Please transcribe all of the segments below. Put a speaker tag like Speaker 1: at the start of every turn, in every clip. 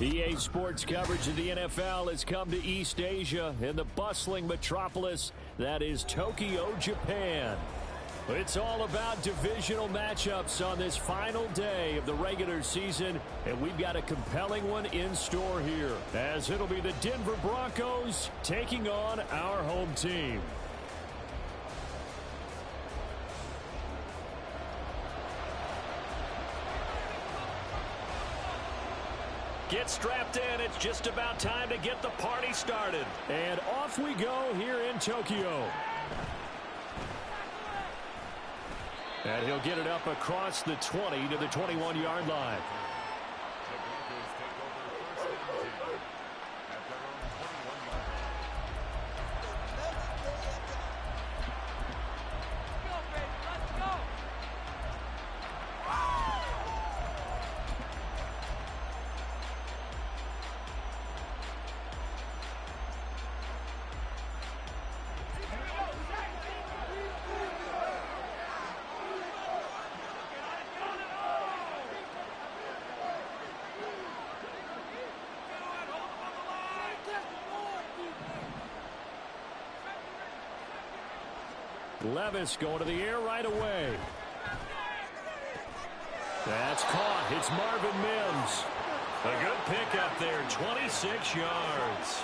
Speaker 1: EA Sports coverage of the NFL has come to East Asia in the bustling metropolis that is Tokyo, Japan. It's all about divisional matchups on this final day of the regular season, and we've got a compelling one in store here, as it'll be the Denver Broncos taking on our home team. Get strapped in. It's just about time to get the party started. And off we go here in Tokyo. And he'll get it up across the 20 to the 21-yard line. Levis going to the air right away. That's caught. It's Marvin Mims. A good pickup there, 26 yards.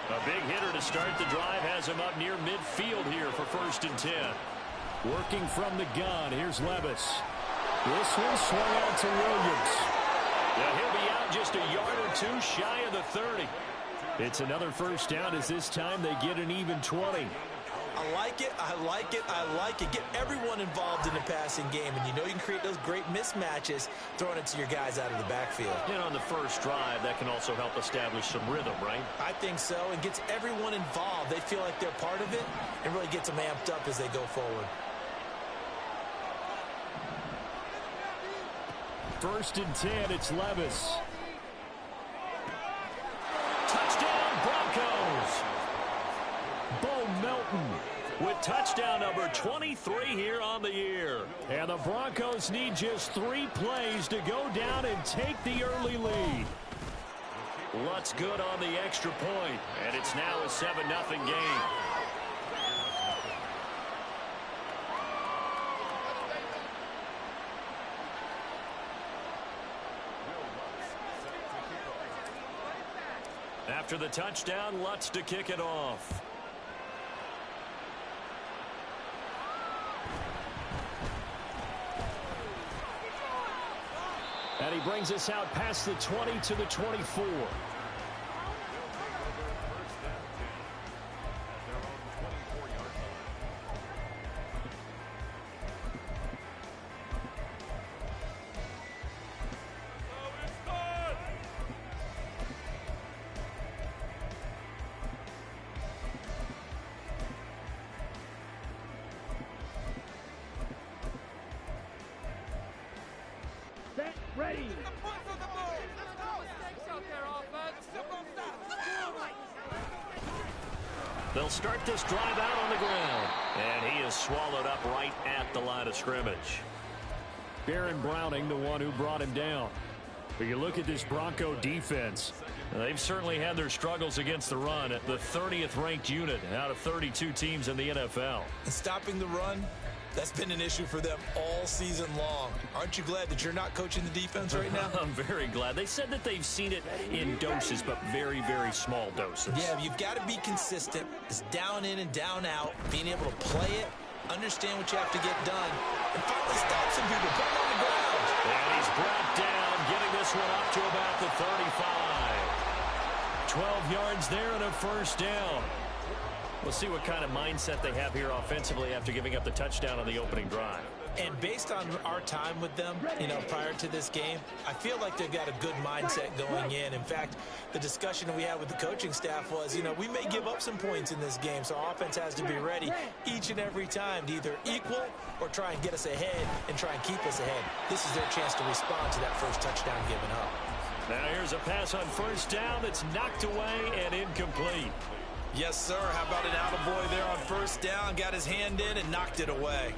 Speaker 1: A big hitter to start the drive has him up near midfield here for 1st and 10. Working from the gun, here's Levis. This one swung out to Williams. Yeah, he'll be out just a yard or two shy of the 30. It's another first down as this time they get an even 20.
Speaker 2: I like it, I like it, I like it. Get everyone involved in the passing game, and you know you can create those great mismatches throwing it to your guys out of the backfield.
Speaker 1: And on the first drive, that can also help establish some rhythm, right?
Speaker 2: I think so, and gets everyone involved. They feel like they're part of it, and really gets them amped up as they go forward.
Speaker 1: 1st and 10, it's Levis. Touchdown, Broncos! Bo Melton with touchdown number 23 here on the year. And the Broncos need just 3 plays to go down and take the early lead. Lutz good on the extra point, and it's now a 7-0 game. After the touchdown, Lutz to kick it off. And he brings us out past the 20 to the 24.
Speaker 3: Ready.
Speaker 1: They'll start this drive out on the ground. And he is swallowed up right at the line of scrimmage. Baron Browning, the one who brought him down. But you look at this Bronco defense. They've certainly had their struggles against the run at the 30th ranked unit out of 32 teams in the NFL.
Speaker 2: And stopping the run, that's been an issue for them all season long. Aren't you glad that you're not coaching the defense right now?
Speaker 1: I'm very glad. They said that they've seen it in doses, but very, very small doses.
Speaker 2: Yeah, you've got to be consistent. It's down in and down out, being able to play it, understand what you have to get done, and finally stop some people, put them on the ground.
Speaker 1: And he's brought down, getting this one up to about the 35. 12 yards there and a first down. We'll see what kind of mindset they have here offensively after giving up the touchdown on the opening drive.
Speaker 2: And based on our time with them, you know, prior to this game, I feel like they've got a good mindset going in. In fact, the discussion we had with the coaching staff was, you know, we may give up some points in this game, so offense has to be ready each and every time to either equal or try and get us ahead and try and keep us ahead. This is their chance to respond to that first touchdown given up.
Speaker 1: Now here's a pass on first down that's knocked away and incomplete.
Speaker 2: Yes, sir. How about an attaboy there on first down? Got his hand in and knocked it away.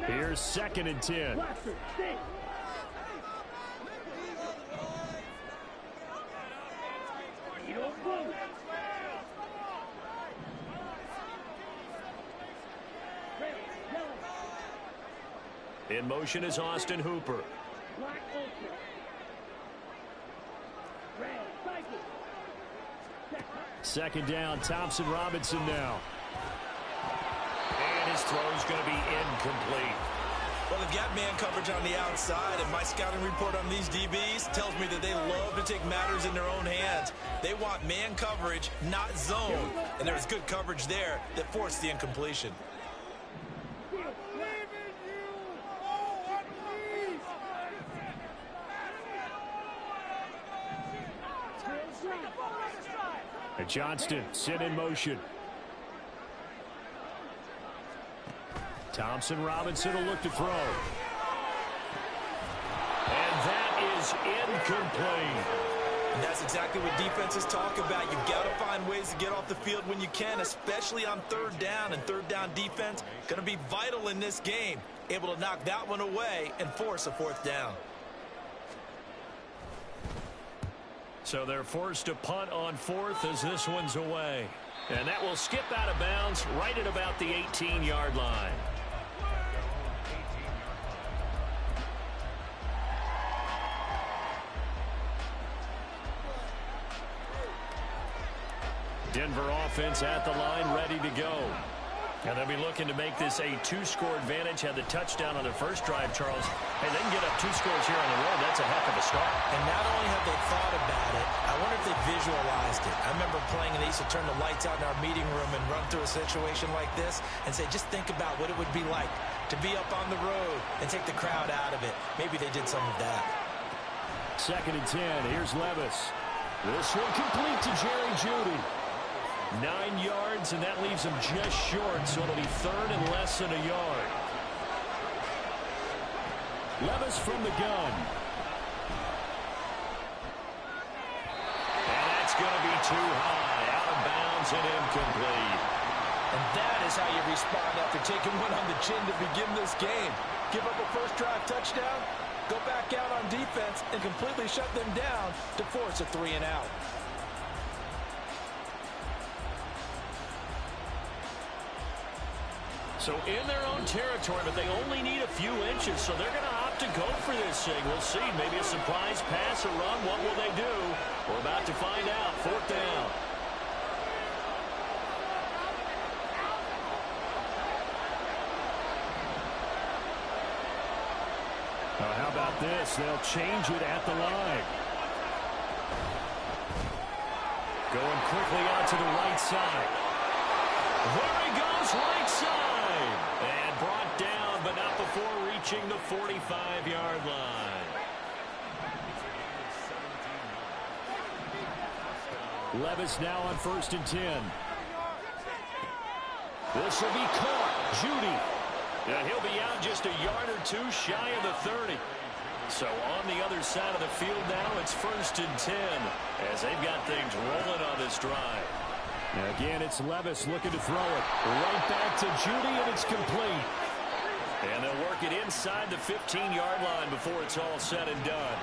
Speaker 1: Here's 2nd and 10. In motion is Austin Hooper. Second down, Thompson Robinson now. And his throw's going to be incomplete.
Speaker 2: Well, they've got man coverage on the outside, and my scouting report on these DBs tells me that they love to take matters in their own hands. They want man coverage, not zone, and there's good coverage there that forced the incompletion.
Speaker 1: And Johnston sent in motion. Thompson Robinson will look to throw. And that is incomplete.
Speaker 2: And that's exactly what defenses talk about. You've got to find ways to get off the field when you can, especially on third down. And third down defense going to be vital in this game. Able to knock that one away and force a fourth down.
Speaker 1: So they're forced to punt on fourth as this one's away. And that will skip out of bounds right at about the 18-yard line. Denver offense at the line, ready to go. And they'll be looking to make this a two-score advantage. Had the touchdown on their first drive, Charles. Hey, they can get up 2 scores here on the road. That's a heck of a start.
Speaker 2: And not only have they thought about it, I wonder if they visualized it. I remember playing, and they used to turn the lights out in our meeting room and run through a situation like this and say, just think about what it would be like to be up on the road and take the crowd out of it. Maybe they did some of that.
Speaker 1: 2nd and 10. Here's Levis. This one complete to Jerry Jeudy. 9 yards, and that leaves him just short, so it'll be 3rd and less than a yard. Levis from the gun. And that's going to be too high, out of bounds and incomplete.
Speaker 2: And that is how you respond after taking one on the chin to begin this game. Give up a first drive touchdown, go back out on defense, and completely shut them down to force a 3-and-out.
Speaker 1: So in their own territory, but they only need a few inches, so they're going to opt to go for this thing. We'll see. Maybe a surprise pass or run. What will they do? We're about to find out. 4th down. How about this? They'll change it at the line. Going quickly out to the right side. There he goes, right side. And brought down, but not before reaching the 45-yard line. Levis now on 1st and 10. This will be caught. Jeudy. And he'll be out just a yard or 2 shy of the 30. So on the other side of the field now, it's 1st and 10 as they've got things rolling on this drive. Now again, it's Levis looking to throw it. Right back to Jeudy, and it's complete. And they'll work it inside the 15-yard line before it's all said and done.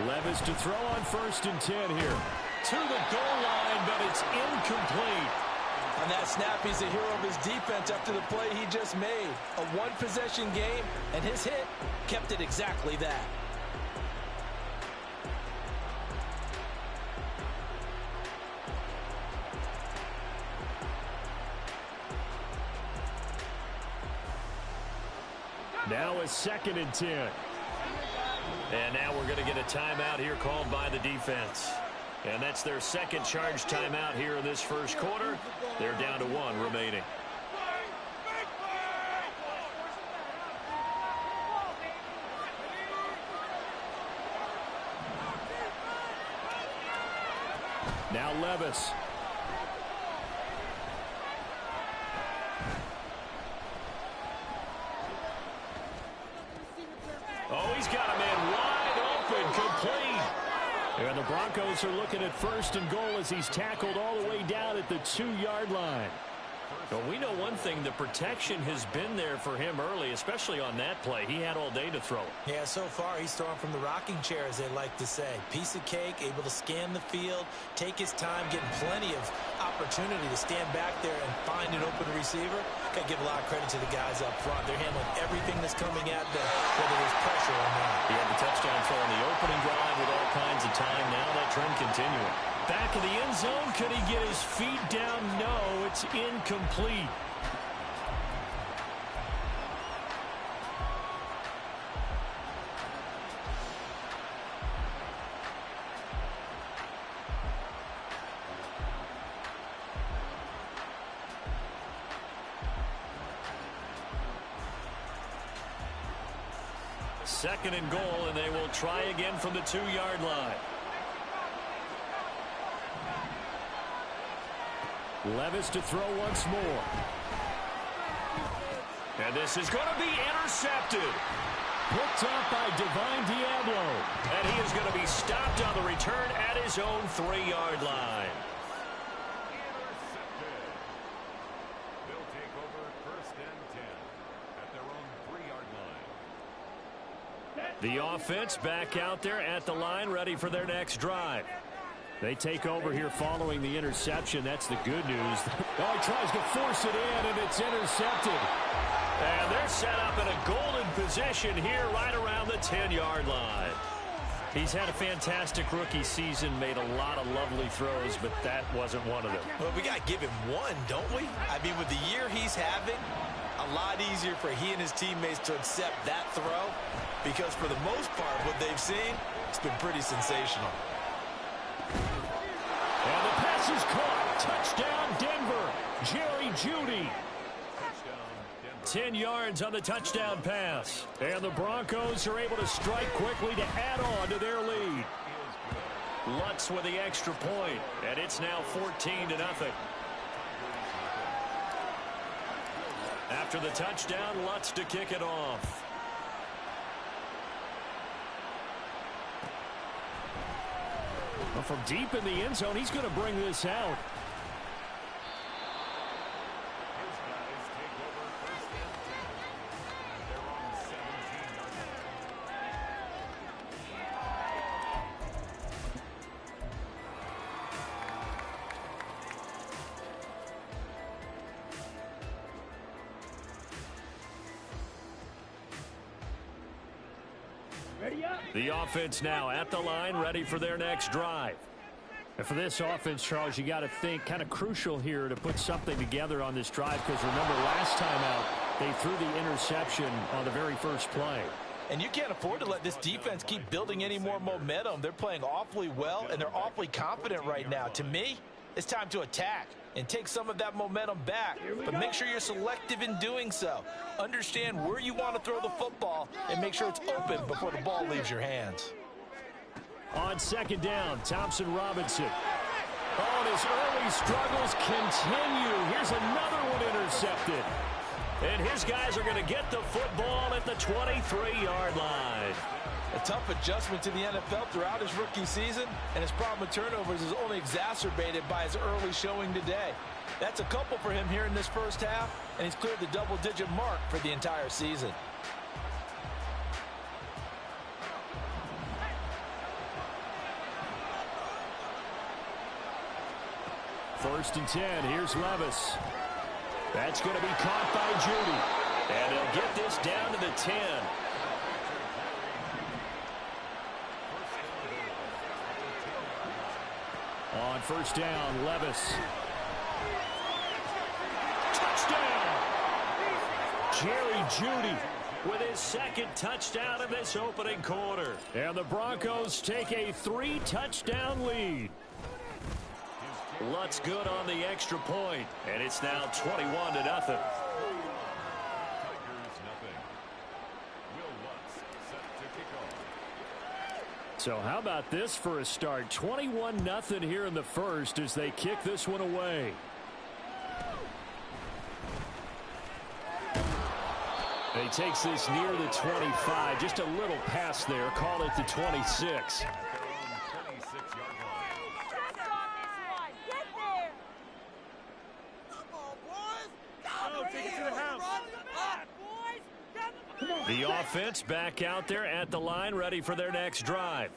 Speaker 1: Levis to throw on 1st and 10 here. To the goal line, but it's incomplete.
Speaker 2: On that snap, he's a hero of his defense after the play he just made. A one-possession game, and his hit kept it exactly that.
Speaker 1: Now a 2nd and 10. And now we're going to get a timeout here called by the defense. And that's their second charge timeout here in this first quarter. They're down to 1 remaining. Now Levis. Oh, he's got a man wide open, complete. And the Broncos are looking at 1st and goal as he's tackled all the way down at the 2-yard line. Well, we know one thing, the protection has been there for him early, especially on that play. He had all day to throw it.
Speaker 2: Yeah, so far he's throwing from the rocking chair, as they like to say. Piece of cake, able to scan the field, take his time, getting plenty of opportunity to stand back there and find an open receiver, got to give a lot of credit to the guys up front. They're handling everything that's coming at them, whether there's pressure or not.
Speaker 1: He had the touchdown throw on the opening drive with all kinds of time. Now that trend continuing. Back in the end zone. Could he get his feet down? No, it's incomplete. Second and goal, and they will try again from the 2-yard line. Levis to throw once more. And this is going to be intercepted. Picked up by Divine Diablo. And he is going to be stopped on the return at his own 3-yard line.
Speaker 3: They'll take over 1st and 10 at their own 3-yard line.
Speaker 1: The offense back out there at the line, ready for their next drive. They take over here following the interception. That's the good news. Oh, he tries to force it in, and it's intercepted. And they're set up in a golden position here right around the 10-yard line. He's had a fantastic rookie season, made a lot of lovely throws, but that wasn't one of them.
Speaker 2: Well, we got to give him one, don't we? I mean, with the year he's having, a lot easier for he and his teammates to accept that throw, because for the most part, what they've seen, it's been pretty sensational.
Speaker 1: And the pass is caught. Touchdown, Denver. Jerry Jeudy. 10 yards on the touchdown pass. And the Broncos are able to strike quickly to add on to their lead. Lutz with the extra point, and it's now 14-0. After the touchdown, Lutz to kick it off. Well, from deep in the end zone, he's going to bring this out. The offense now at the line, ready for their next drive. And for this offense, Charles, you got to think kind of crucial here to put something together on this drive, because remember last time out, they threw the interception on the very first play.
Speaker 2: And you can't afford to let this defense keep building any more momentum. They're playing awfully well, and they're awfully confident right now. To me, it's time to attack and take some of that momentum back. But make sure you're selective in doing so. Understand where you want to throw the football and make sure it's open before the ball leaves your hands.
Speaker 1: On second down, Thompson Robinson. Oh, and his early struggles continue. Here's another one intercepted. And his guys are going to get the football at the 23-yard line.
Speaker 2: A tough adjustment to the NFL throughout his rookie season, and his problem with turnovers is only exacerbated by his early showing today. That's a couple for him here in this first half, and he's cleared the double-digit mark for the entire season.
Speaker 1: First and 10, here's Levis. That's going to be caught by Jeudy. And they'll get this down to the 10. On first down, Levis. Touchdown! Jerry Jeudy with his second touchdown in this opening quarter. And the Broncos take a 3-touchdown lead. Lutz good on the extra point, and it's now 21-0. So how about this for a start? 21-0 here in the first as they kick this one away. He takes this near the 25. Just a little pass there. Call it the 26. The offense back out there at the line, ready for their next drive.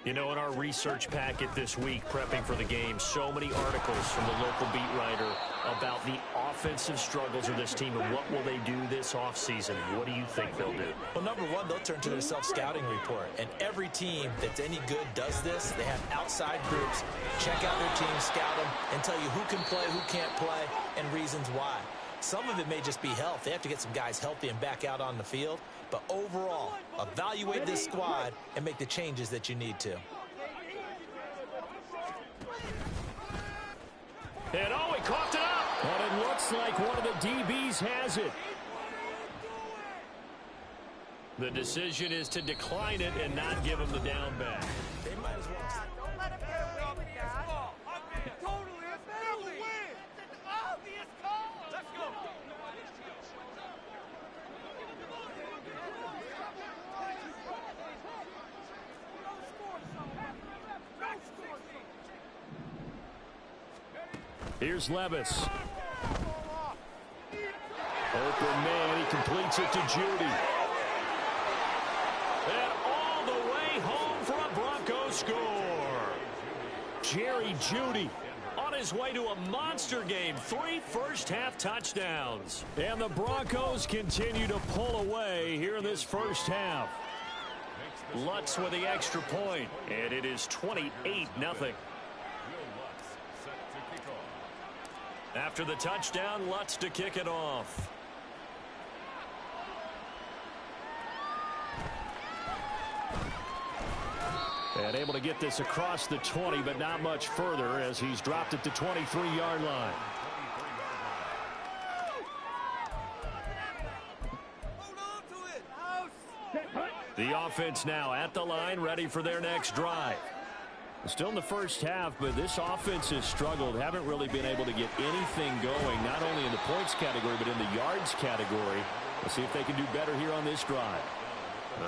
Speaker 1: You know, in our research packet this week, prepping for the game, so many articles from the local beat writer about the offensive struggles of this team and what will they do this offseason. What do you think they'll do?
Speaker 2: Well, number one, they'll turn to their self-scouting report. And every team that's any good does this. They have outside groups, check out their team, scout them, and tell you who can play, who can't play, and reasons why. Some of it may just be health. They have to get some guys healthy and back out on the field. But overall, evaluate this squad and make the changes that you need to.
Speaker 1: And oh, he coughed it up. But it looks like one of the DBs has it. The decision is to decline it and not give him the down back.
Speaker 2: They might as well.
Speaker 4: Don't let him get away with that. Totally a penalty. It's an obvious call. Let's go.
Speaker 1: Here's Levis. Open man, he completes it to Judy. And all the way home for a Broncos score. Jerry Judy on his way to a monster game. 3 first-half touchdowns. And the Broncos continue to pull away here in this first half. Lutz with the extra point, and it is 28-0. After the touchdown, Lutz to kick it off. And able to get this across the 20, but not much further as he's dropped at the 23-yard line. The offense now at the line, ready for their next drive. Still in the first half, but this offense has struggled. Haven't really been able to get anything going, not only in the points category, but in the yards category. Let's see if they can do better here on this drive.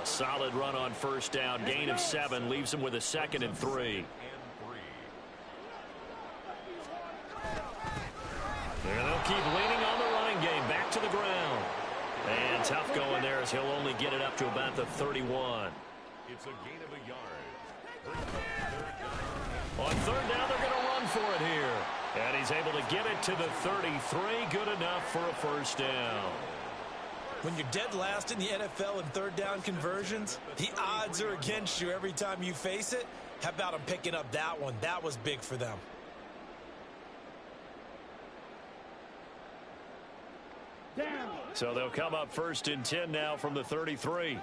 Speaker 1: A solid run on first down. Gain of 7 leaves them with a 2nd and 3. And they'll keep leaning on the running game. Back to the ground. And tough going there as he'll only get it up to about the 31.
Speaker 3: It's a gain of a yard.
Speaker 1: On third down, they're going to run for it here. And he's able to get it to the 33. Good enough for a first down.
Speaker 2: When you're dead last in the NFL in third down conversions, the odds are against you every time you face it. How about them picking up that one? That was big for them.
Speaker 4: Down.
Speaker 1: So they'll come up 1st and 10 now from the 33.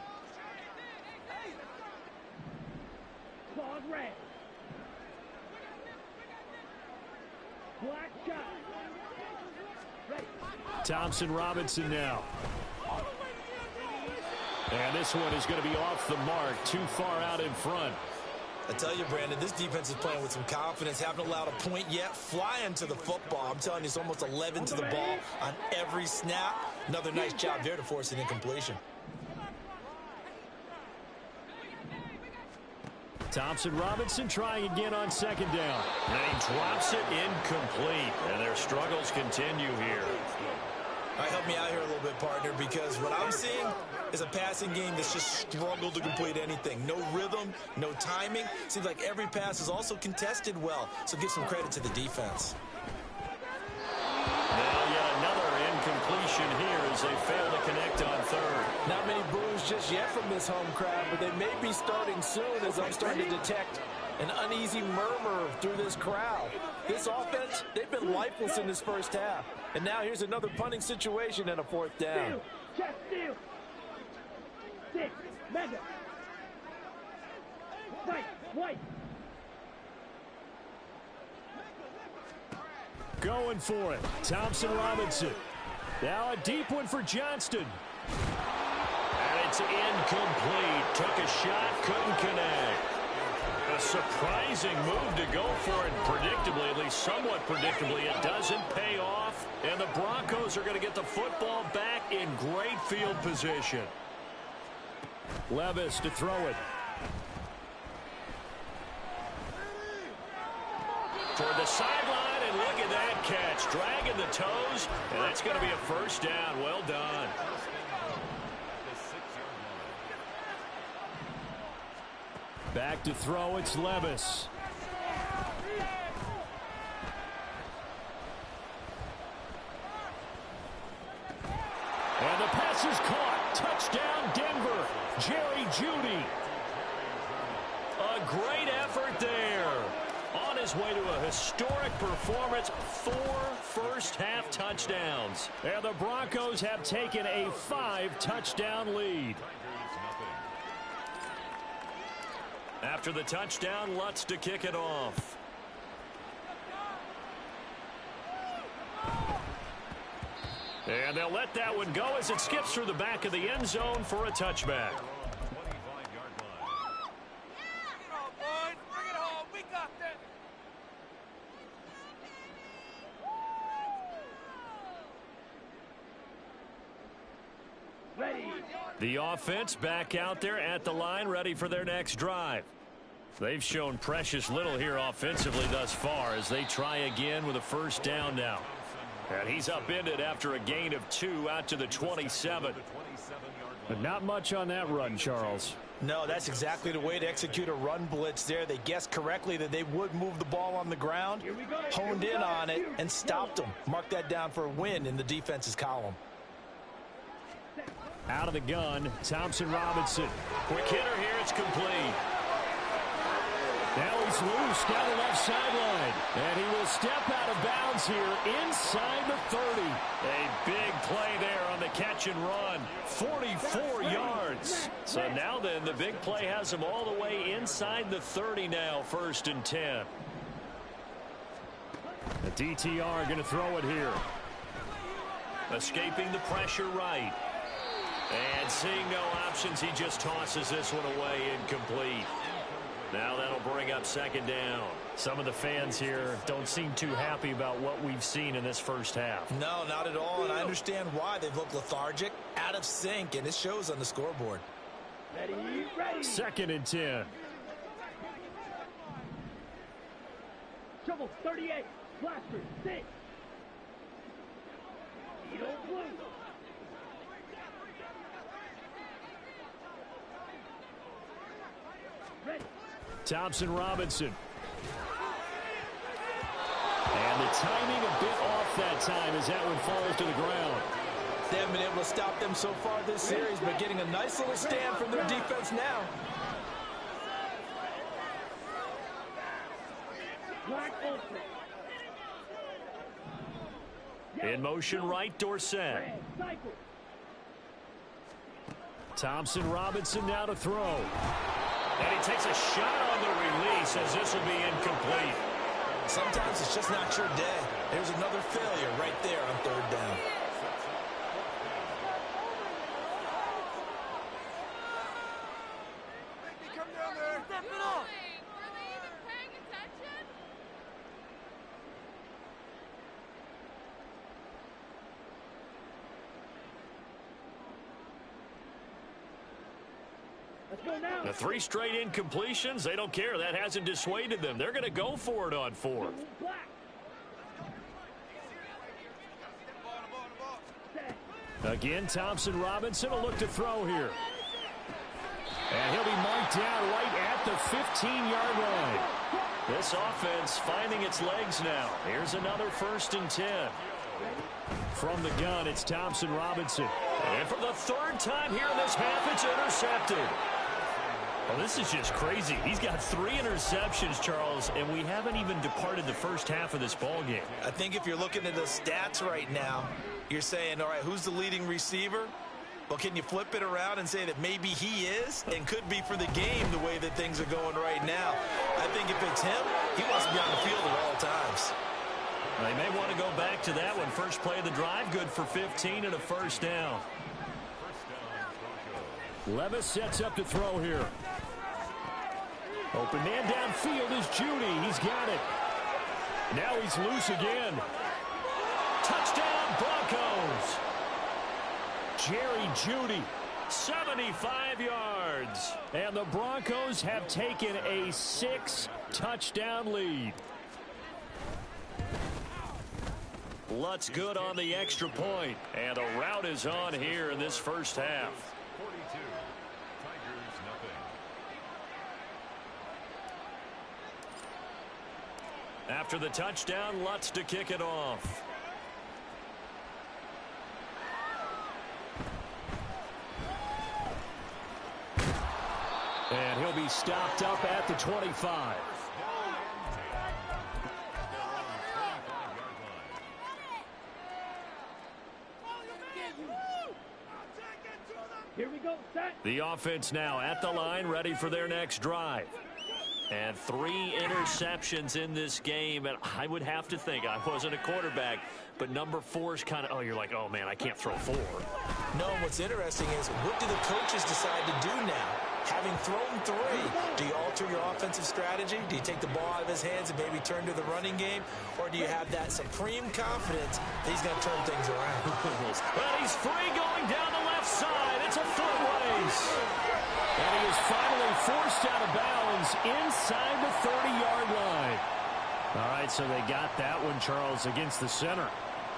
Speaker 4: Claude red. Black shot. Ready.
Speaker 1: Thompson Robinson now. And this one is going to be off the mark, too far out in front.
Speaker 2: I tell you, Brandon, this defense is playing with some confidence. Haven't allowed a point yet. Flying to the football. I'm telling you, it's almost 11 to the ball on every snap. Another nice job there to force an incompletion.
Speaker 1: Thompson Robinson trying again on 2nd down. And he drops it incomplete. And their struggles continue here.
Speaker 2: All right, help me out here a little bit, partner, because what I'm seeing is a passing game that's just struggled to complete anything. No rhythm, no timing. Seems like every pass is also contested well, so give some credit to the defense.
Speaker 1: Now yet another incompletion here as they fail to connect on third.
Speaker 5: Not many boos just yet from this home crowd, but they may be starting soon as I'm starting to detect an uneasy murmur through this crowd. This offense, they've been lifeless in this first half. And now here's another punting situation and a 4th down.
Speaker 4: Check steal. 6. Mega. White.
Speaker 1: Going for it. Thompson Robinson. Now a deep one for Johnston. And it's incomplete. Took a shot, couldn't connect. A surprising move to go for it predictably, at least somewhat predictably. It doesn't pay off, and the Broncos are going to get the football back in great field position. Levis to throw it. Toward the sideline, and look at that catch. Dragging the toes, and that's going to be a first down. Well done. Back to throw, it's Levis. And the pass is caught. Touchdown, Denver. Jerry Jeudy. A great effort there. On his way to a historic performance, 4 first-half touchdowns. And the Broncos have taken a 5-touchdown lead. After the touchdown, Lutz to kick it off. And they'll let that one go as it skips through the back of the end zone for a touchback. The offense back out there at the line, ready for their next drive. They've shown precious little here offensively thus far as they try again with a first down now. And he's upended after a gain of 2 out to the 27.
Speaker 6: But not much on that run, Charles.
Speaker 2: No, that's exactly the way to execute a run blitz there. They guessed correctly that they would move the ball on the ground, honed in on it, and stopped them. Mark that down for a win in the defense's column.
Speaker 1: Out of the gun, Thompson Robinson. Quick hitter here, it's complete. Now he's loose down the left sideline. And he will step out of bounds here inside the 30. A big play there on the catch and run. 44 yards. So now then, the big play has him all the way inside the 30 now, 1st and 10. The DTR going to throw it here. Escaping the pressure right. And seeing no options, he just tosses this one away, incomplete. Now that'll bring up 2nd down.
Speaker 6: Some of the fans here don't seem too happy about what we've seen in this first half.
Speaker 2: No, not at all, and I understand why. They've looked lethargic, out of sync, and it shows on the scoreboard.
Speaker 6: 2nd and 10.
Speaker 7: Trouble 38, Blaster 6. Edo Blue. Ready.
Speaker 6: Thompson Robinson. And the timing a bit off that time as that one falls to the ground.
Speaker 2: They haven't been able to stop them so far this series, but getting a nice little stand from their defense now.
Speaker 1: In motion right, Dorsett.
Speaker 6: Thompson Robinson now to throw.
Speaker 1: And he takes a shot on the release as this will be incomplete.
Speaker 2: Sometimes it's just not your day. There's another failure right there on 3rd down.
Speaker 4: Come down there. Step it up.
Speaker 1: The 3 straight incompletions, they don't care. That hasn't dissuaded them. They're going to go for it on 4th.
Speaker 6: Again, Thompson Robinson will look to throw here.
Speaker 1: And he'll be marked down right at the 15-yard line. This offense finding its legs now. Here's another 1st and 10.
Speaker 6: From the gun, it's Thompson Robinson.
Speaker 1: And for the 3rd time here in this half, it's intercepted.
Speaker 6: Well, this is just crazy. He's got 3 interceptions, Charles, and we haven't even departed the first half of this ball game.
Speaker 2: I think if you're looking at the stats right now, you're saying, all right, who's the leading receiver? Well, can you flip it around and say that maybe he is and could be for the game the way that things are going right now? I think if it's him, he wants to be on the field at all times.
Speaker 1: They may want to go back to that one. First play of the drive, good for 15 and a 1st down.
Speaker 6: Levis sets up to throw here. Open man downfield is Jeudy. He's got it. Now he's loose again.
Speaker 1: Touchdown, Broncos.
Speaker 6: Jerry Jeudy.
Speaker 1: 75 yards.
Speaker 6: And the Broncos have taken a 6-touchdown lead.
Speaker 1: Lutz good on the extra point. And the route is on here in this first half.
Speaker 3: 42, Tigers nothing.
Speaker 1: After the touchdown, Lutz to kick it off.
Speaker 6: And he'll be stopped up at the 25.
Speaker 7: Here we go, set.
Speaker 1: The offense now at the line, ready for their next drive. And 3 interceptions in this game, and I would have to think, I wasn't a quarterback, but number 4 is kind of, oh, you're like, oh, man, I can't throw 4.
Speaker 2: No, what's interesting is, what do the coaches decide to do now? Having thrown 3, do you alter your offensive strategy? Do you take the ball out of his hands and maybe turn to the running game? Or do you have that supreme confidence that he's going to turn things around?
Speaker 1: Well, he's free going down the left side. It's a foot race.
Speaker 6: And he is finally forced out of bounds inside the 30-yard line. All right, so they got that one, Charles, against the center.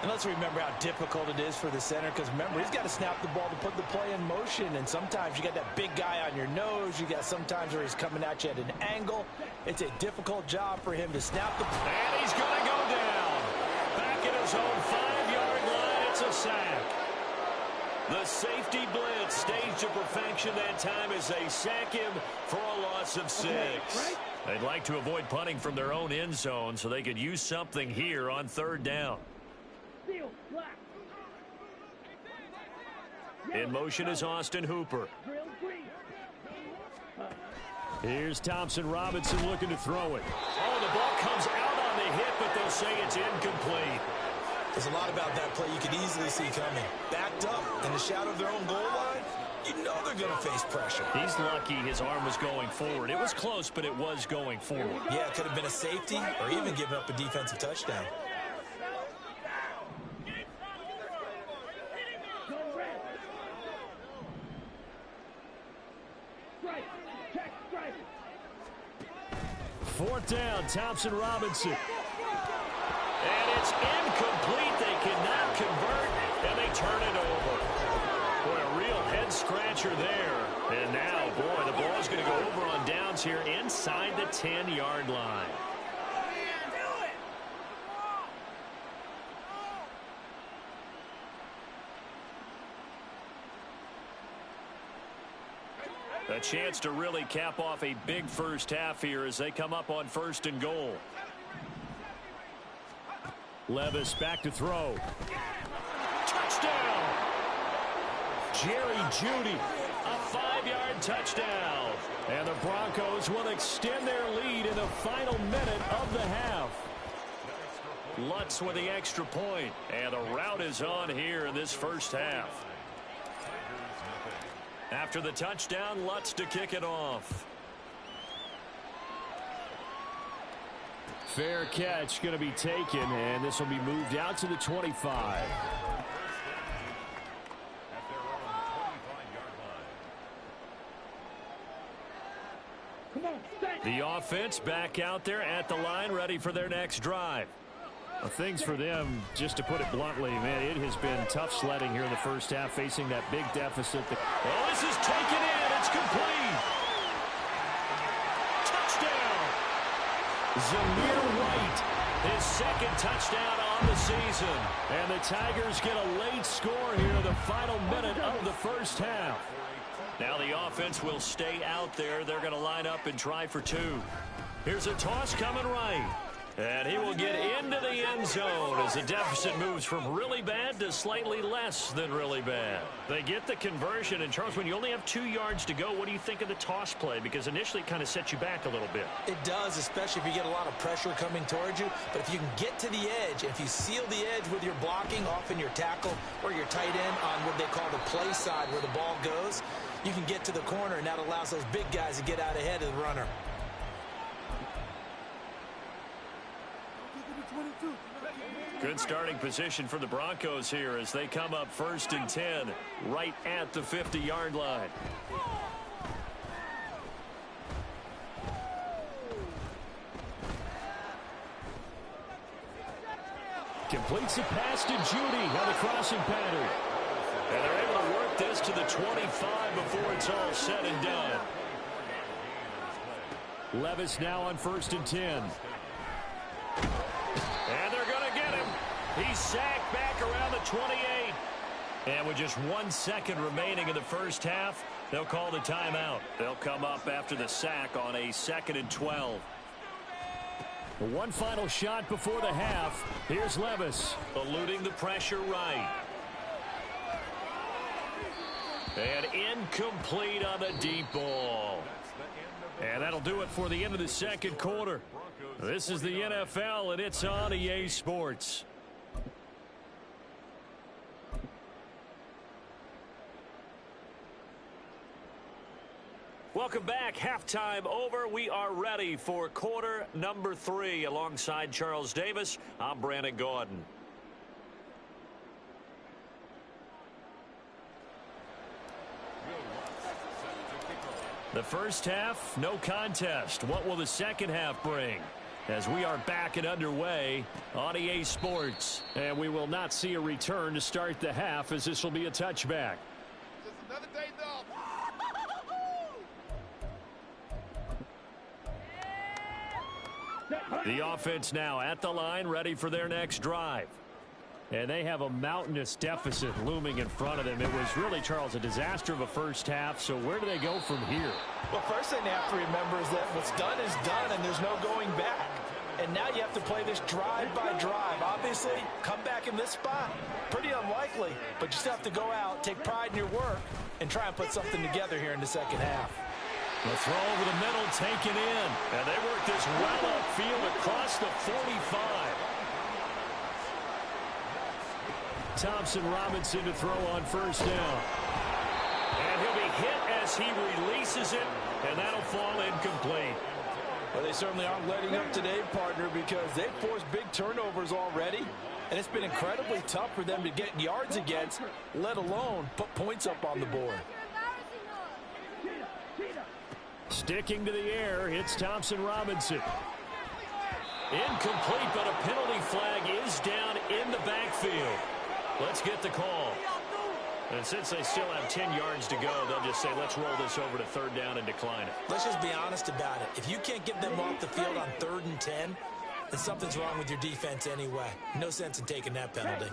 Speaker 5: And let's remember how difficult it is for the center, because remember, he's got to snap the ball to put the play in motion, and sometimes you got that big guy on your nose. You got sometimes where he's coming at you at an angle. It's a difficult job for him to snap the ball.
Speaker 1: And he's going to go down. Back at his own 5-yard line, it's a sack. The safety blitz staged to perfection that time as they sack him for a loss of 6. They'd like to avoid punting from their own end zone so they could use something here on 3rd down.
Speaker 7: Seal, black.
Speaker 1: In motion is Austin Hooper.
Speaker 7: Drill green.
Speaker 6: Here's Thompson Robinson looking to throw it.
Speaker 1: Oh, the ball comes out on the hit, but they'll say it's incomplete.
Speaker 2: There's a lot about that play you could easily see coming. Backed up in the shadow of their own goal line, you know they're going to face pressure.
Speaker 1: He's lucky his arm was going forward. It was close, but it was going forward.
Speaker 2: Yeah, it could have been a safety or even giving up a defensive touchdown.
Speaker 7: Go red. Strike. Check strike.
Speaker 6: 4th down, Thompson Robinson.
Speaker 1: And it's incomplete. They cannot convert, and they turn it over. Boy, a real head-scratcher there. And now, boy, the ball's going to go over on downs here inside the 10-yard line. A chance to really cap off a big first half here as they come up on 1st and goal.
Speaker 6: Levis back to throw.
Speaker 1: Touchdown! Jerry Jeudy, a 5-yard touchdown.
Speaker 6: And the Broncos will extend their lead in the final minute of the half.
Speaker 1: Lutz with the extra point, and the route is on here in this first half. After the touchdown, Lutz to kick it off.
Speaker 6: Fair catch going to be taken, and this will be moved out to the 25.
Speaker 7: Come on, set.
Speaker 1: The offense back out there at the line, ready for their next drive.
Speaker 6: Well, things for them, just to put it bluntly, man, it has been tough sledding here in the first half, facing that big deficit.
Speaker 1: Oh, this is taken in. It's complete. Touchdown. Zamir White, his 2nd touchdown on the season.
Speaker 6: And the Tigers get a late score here in the final minute of the first half.
Speaker 1: Now the offense will stay out there. They're going to line up and try for 2. Here's a toss coming right. And he will get into the end zone as the deficit moves from really bad to slightly less than really bad. They get the conversion, and Charles, when you only have 2 yards to go, what do you think of the toss play? Because initially it kind of sets you back a little bit.
Speaker 2: It does, especially if you get a lot of pressure coming towards you. But if you can get to the edge, if you seal the edge with your blocking, often your tackle or your tight end on what they call the play side where the ball goes, you can get to the corner, and that allows those big guys to get out ahead of the runner.
Speaker 1: Good starting position for the Broncos here as they come up 1st and 10 right at the 50-yard line.
Speaker 6: Completes the pass to Jeudy on the crossing pattern.
Speaker 1: And they're able to work this to the 25 before it's all said and done.
Speaker 6: Levis now on 1st and 10.
Speaker 1: And they're going to get him. He's sacked back around the 28. And with just 1 second remaining in the first half, they'll call the timeout. They'll come up after the sack on a 2nd and 12.
Speaker 6: One final shot before the half. Here's Levis.
Speaker 1: Eluding the pressure right. And incomplete on the deep ball. And that'll do it for the end of the second quarter. This is the NFL, and it's on EA Sports. Welcome back. Halftime over. We are ready for quarter number 3. Alongside Charles Davis, I'm Brandon Gaudin. The first half, no contest. What will the second half bring? As we are back and underway on EA Sports.
Speaker 6: And we will not see a return to start the half, as this will be a touchback.
Speaker 4: Just another day off.
Speaker 1: The offense now at the line, ready for their next drive.
Speaker 6: And they have a mountainous deficit looming in front of them. It was really, Charles, a disaster of a first half. So where do they go from here?
Speaker 5: Well, first thing they have to remember is that what's done is done, and there's no going back. And now you have to play this drive by drive. Obviously, come back in this spot, pretty unlikely. But you still have to go out, take pride in your work, and try and put something together here in the second half.
Speaker 1: The throw over the middle taken in. And they work this well upfield across the 45.
Speaker 6: Thompson Robinson to throw on first down.
Speaker 1: And he'll be hit as he releases it, and that'll fall incomplete.
Speaker 5: Well, they certainly aren't letting up today, partner, because they've forced big turnovers already, and it's been incredibly tough for them to get yards against, let alone put points up on the board.
Speaker 6: Sticking to the air, it's Thompson Robinson.
Speaker 1: Incomplete, but a penalty flag is down in the backfield. Let's get the call. And since they still have 10 yards to go, they'll just say, let's roll this over to 3rd down and decline it.
Speaker 2: Let's just be honest about it. If you can't get them off the field on 3rd and 10, then something's wrong with your defense anyway. No sense in taking that penalty.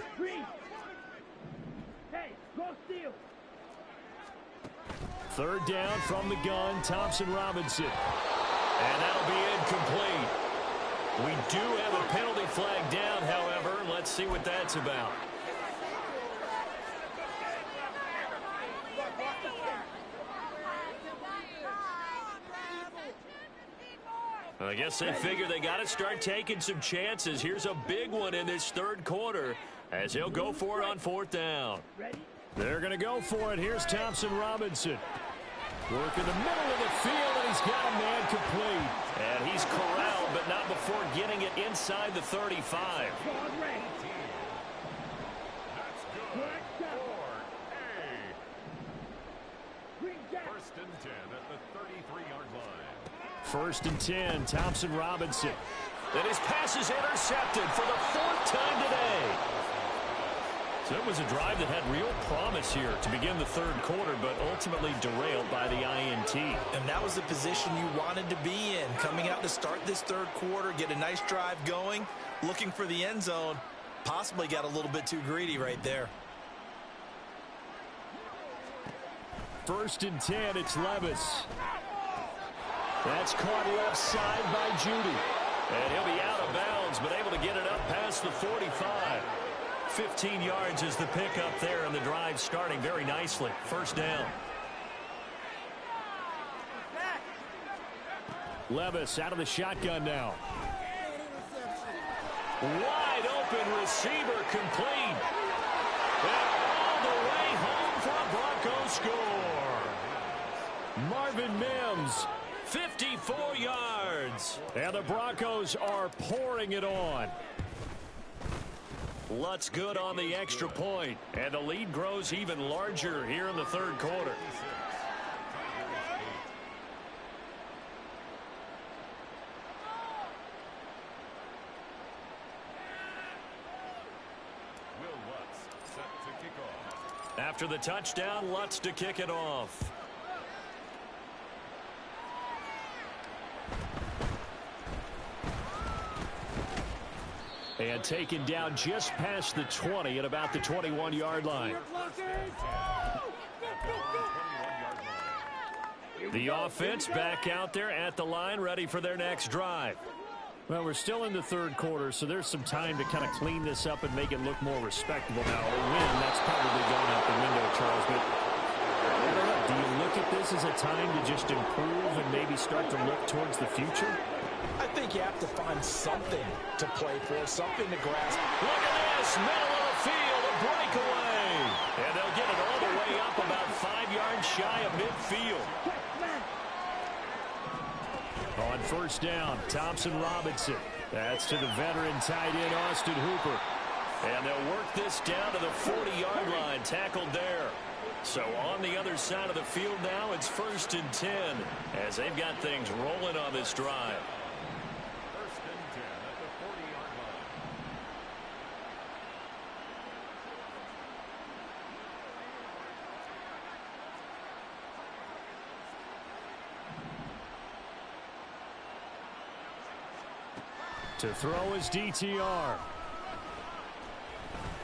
Speaker 7: Hey, go steal.
Speaker 6: 3rd down from the gun, Thompson Robinson.
Speaker 1: And that'll be incomplete. We do have a penalty flag down, however. Let's see what that's about. I guess they figure they got to start taking some chances. Here's a big one in this 3rd quarter as he'll go for it on 4th down.
Speaker 6: They're going to go for it. Here's Thompson Robinson. Work in the middle of the field, and he's got a man complete.
Speaker 1: And he's corralled, but not before getting it inside the 35.
Speaker 3: First and 10 at the 33-yard line.
Speaker 6: 1st and 10, Thompson Robinson.
Speaker 1: And his pass is intercepted for the 4th time today. So it was a drive that had real promise here to begin the 3rd quarter, but ultimately derailed by the INT.
Speaker 2: And that was the position you wanted to be in. Coming out to start this 3rd quarter, get a nice drive going, looking for the end zone. Possibly got a little bit too greedy right there.
Speaker 6: 1st and 10, it's Levis. That's caught left side by Judy.
Speaker 1: And he'll be out of bounds, but able to get it up past the 45. 15 yards is the pickup there, and the drive starting very nicely. 1st down.
Speaker 6: Levis out of the shotgun now.
Speaker 1: Wide open receiver complete. And all the way home for a Broncos score.
Speaker 6: Marvin Mims.
Speaker 1: 54 yards.
Speaker 6: And the Broncos are pouring it on.
Speaker 1: Lutz good on the extra point. And the lead grows even larger here in the 3rd quarter.
Speaker 3: Will Lutz set to kick off.
Speaker 1: After the touchdown, Lutz to kick it off.
Speaker 6: And taken down just past the 20 at about the 21-yard line. The offense back out there at the line, ready for their next drive. Well, we're still in the third quarter, so there's some time to kind of clean this up and make it look more respectable. Now, a win, that's probably gone out the window, Charles. But I don't know, do you look at this as a time to just improve and maybe start to look towards the future?
Speaker 2: I think you have to find something to play for, something to grasp.
Speaker 1: Look at this, middle of the field, a breakaway. And they'll get it all the way up about 5 yards shy of midfield. On first down, Thompson Robinson. That's to the veteran tight end, Austin Hooper. And they'll work this down to the 40-yard line, tackled there. So on the other side of the field now, it's 1st and 10 as they've got things rolling on this drive.
Speaker 3: 1st and 10 at the 40-yard line.
Speaker 6: To throw is DTR.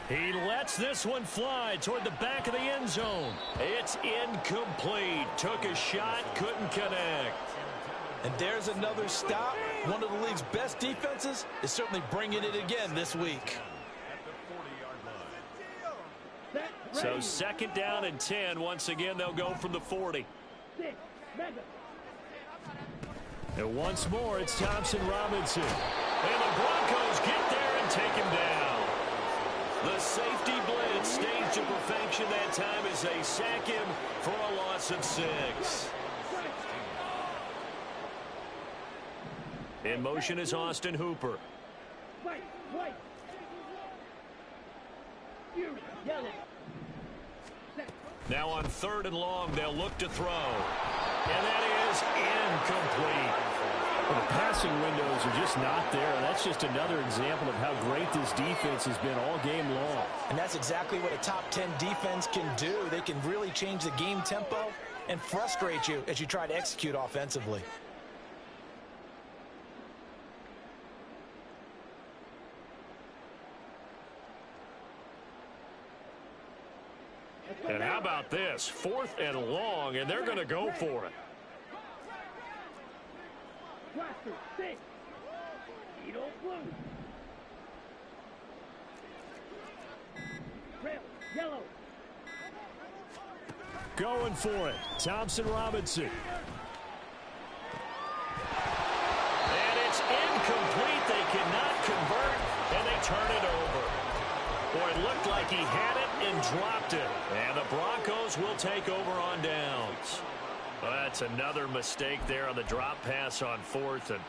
Speaker 6: He lets this one fly toward the back of the end zone.
Speaker 1: It's incomplete. Took a shot, couldn't connect.
Speaker 2: And there's another stop. One of the league's best defenses is certainly bringing it again this week.
Speaker 3: At the 40-yard line.
Speaker 1: So 2nd down and 10. Once again, they'll go from the 40.
Speaker 6: And once more, it's Thompson Robinson.
Speaker 1: And the Broncos get there and take him down. The safety blitz staged to perfection that time as they sack him for a loss of 6. In motion is Austin Hooper. Now on 3rd and long, they'll look to throw. And that is incomplete.
Speaker 6: Well, the passing windows are just not there. That's just another example of how great this defense has been all game long.
Speaker 2: And that's exactly what a top 10 defense can do. They can really change the game tempo and frustrate you as you try to execute offensively.
Speaker 1: And how about this? 4th and long, and they're going to go for it.
Speaker 6: Going for it, Thompson Robinson.
Speaker 1: And it's incomplete. They cannot convert, and they turn it over. Boy, it looked like he had it and dropped it. And the Broncos will take over on downs. Well, that's another mistake there on the drop pass on 4th, and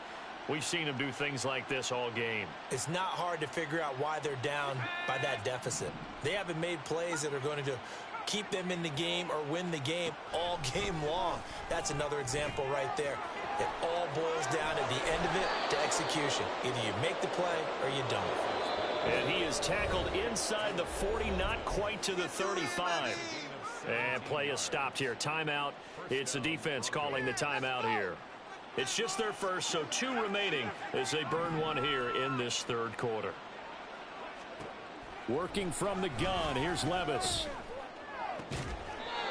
Speaker 1: we've seen him do things like this all game.
Speaker 2: It's not hard to figure out why they're down by that deficit. They haven't made plays that are going to keep them in the game or win the game all game long. That's another example right there. It all boils down at the end of it to execution. Either you make the play or you don't.
Speaker 1: And he is tackled inside the 40, not quite to the 35. And play is stopped here. Timeout. It's the defense calling the timeout here. It's just their first, so 2 remaining as they burn one here in this 3rd quarter.
Speaker 6: Working from the gun, here's Levis.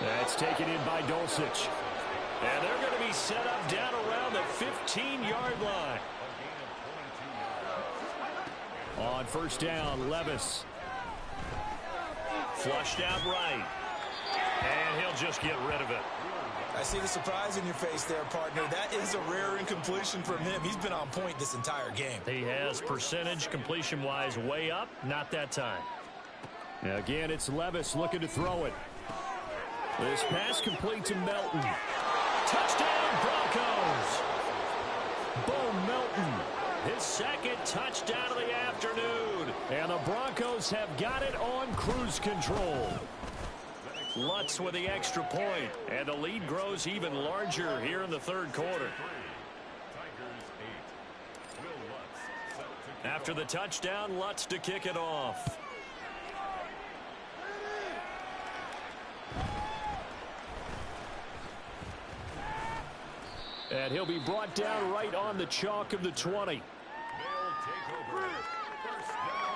Speaker 6: That's taken in by Dulcich.
Speaker 1: And they're going to be set up down around the 15-yard line.
Speaker 6: On first down, Levis.
Speaker 1: Flushed out right. And he'll just get rid of it.
Speaker 2: I see the surprise in your face there, partner. That is a rare incompletion from him. He's been on point this entire game.
Speaker 1: He has percentage completion-wise way up. Not that time.
Speaker 6: Now again, it's Levis looking to throw it. This pass complete to Melton.
Speaker 1: Touchdown, Broncos!
Speaker 6: Bo Melton.
Speaker 1: His 2nd touchdown of the afternoon.
Speaker 6: And the Broncos have got it on cruise control.
Speaker 1: Lutz with the extra point. And the lead grows even larger here in the 3rd quarter. After the touchdown, Lutz to kick it off.
Speaker 6: And he'll be brought down right on the chalk of the 20.
Speaker 3: They'll take over. 1st down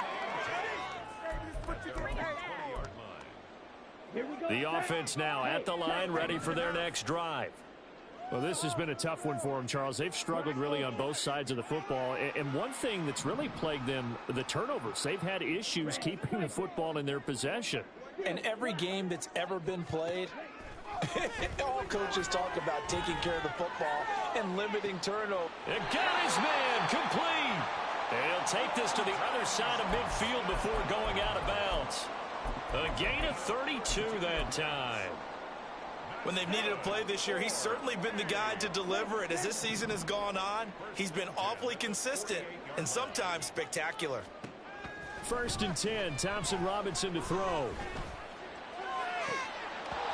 Speaker 1: The offense now at the line, ready for their next drive.
Speaker 6: Well, this has been a tough one for them, Charles. They've struggled really on both sides of the football. And one thing that's really plagued them, the turnovers. They've had issues keeping the football in their possession.
Speaker 2: In every game that's ever been played, all coaches talk about taking care of the football and limiting turnover.
Speaker 1: And got his man complete. And he'll take this to the other side of midfield before going out of bounds. A gain of 32 that time.
Speaker 2: When they've needed a play this year, he's certainly been the guy to deliver it. As this season has gone on, he's been awfully consistent and sometimes spectacular.
Speaker 6: 1st and 10, Thompson Robinson to throw.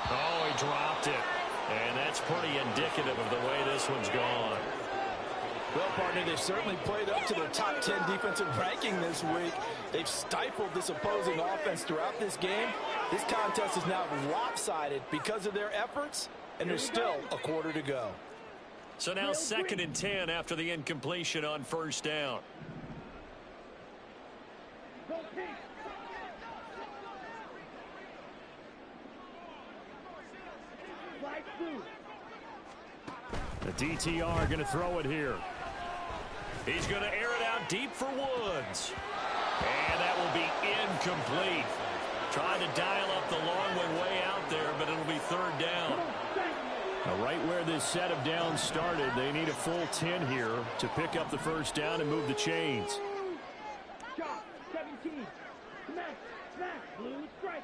Speaker 1: Oh, he dropped it. And that's pretty indicative of the way this one's gone.
Speaker 5: Well, partner, they've certainly played up to their top 10 defensive ranking this week. They've stifled this opposing offense throughout this game. This contest is now lopsided because of their efforts, and there's still a quarter to go.
Speaker 1: So now 2nd and 10 after the incompletion on 1st down.
Speaker 6: The DTR going to throw it here.
Speaker 1: He's going to air it out deep for Woods. And that will be incomplete. Trying to dial up the long way out there, but it'll be 3rd down.
Speaker 6: Now, right where this set of downs started, they need a full 10 here to pick up the 1st down and move the chains.
Speaker 7: Shot, 17. Smash, smash, blue striker.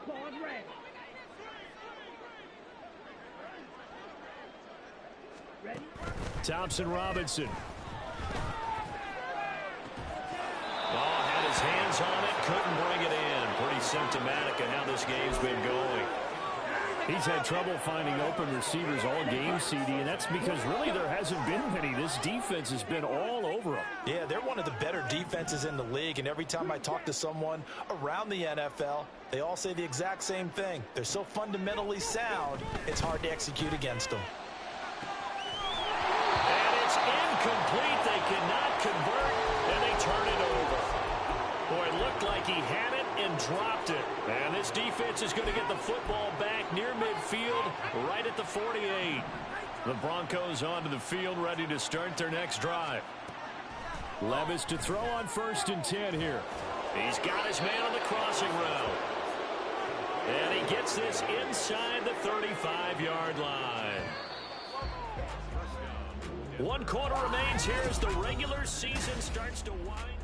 Speaker 7: Claude red. Ready?
Speaker 6: Thompson Robinson.
Speaker 1: Oh, had his hands on it, couldn't bring it in. Pretty symptomatic of how this game's been going.
Speaker 6: He's had trouble finding open receivers all game, CD, and that's because really there hasn't been many. This defense has been all over him.
Speaker 2: Yeah, they're one of the better defenses in the league, and every time I talk to someone around the NFL, they all say the exact same thing. They're so fundamentally sound, it's hard to execute against them.
Speaker 1: And it's incomplete. They cannot convert, and they turn it over. Boy, it looked like he had it and dropped it. And this defense is going to get the football back near midfield, right at the 48. The Broncos onto the field, ready to start their next drive.
Speaker 6: Levis to throw on 1st and 10 here.
Speaker 1: He's got his man on the crossing route. And he gets this inside the 35-yard line. 1 quarter remains here as the regular season starts to wind.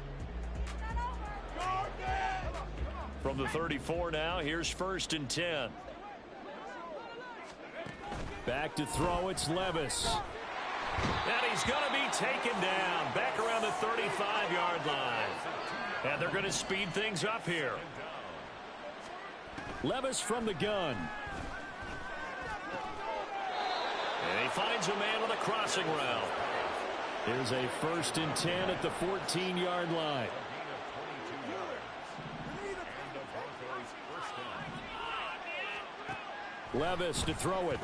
Speaker 1: From the 34 now, here's 1st and 10.
Speaker 6: Back to throw, it's Levis.
Speaker 1: And he's going to be taken down back around the 35-yard line. And they're going to speed things up here.
Speaker 6: Levis from the gun.
Speaker 1: And he finds a man on the crossing route.
Speaker 6: Here's a 1st and 10 at the 14-yard line. Levis to throw it.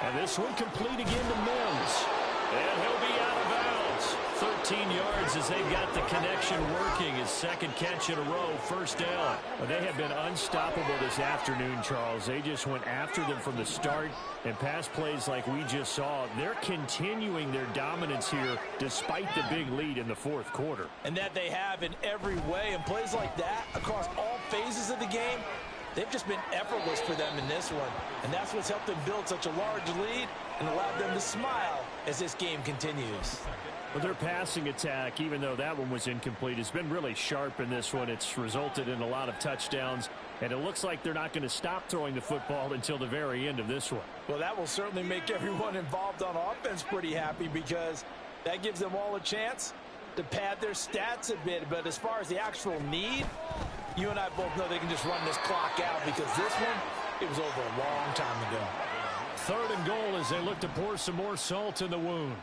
Speaker 1: And this one complete again to Mims. And he'll be out of bounds. 13 yards as they've got the connection working. His 2nd catch in a row, 1st down.
Speaker 6: Well, they have been unstoppable this afternoon, Charles. They just went after them from the start. And pass plays like we just saw, they're continuing their dominance here despite the big lead in the 4th quarter.
Speaker 2: And that they have in every way. And plays like that across all phases of the game, they've just been effortless for them in this one. And that's what's helped them build such a large lead and allowed them to smile as this game continues.
Speaker 6: Well, their passing attack, even though that one was incomplete, has been really sharp in this one. It's resulted in a lot of touchdowns, and it looks like they're not going to stop throwing the football until the very end of this one.
Speaker 2: Well, that will certainly make everyone involved on offense pretty happy because that gives them all a chance to pad their stats a bit. But as far as the actual need, you and I both know they can just run this clock out because this one, it was over a long time ago.
Speaker 6: 3rd and goal as they look to pour some more salt in the wound.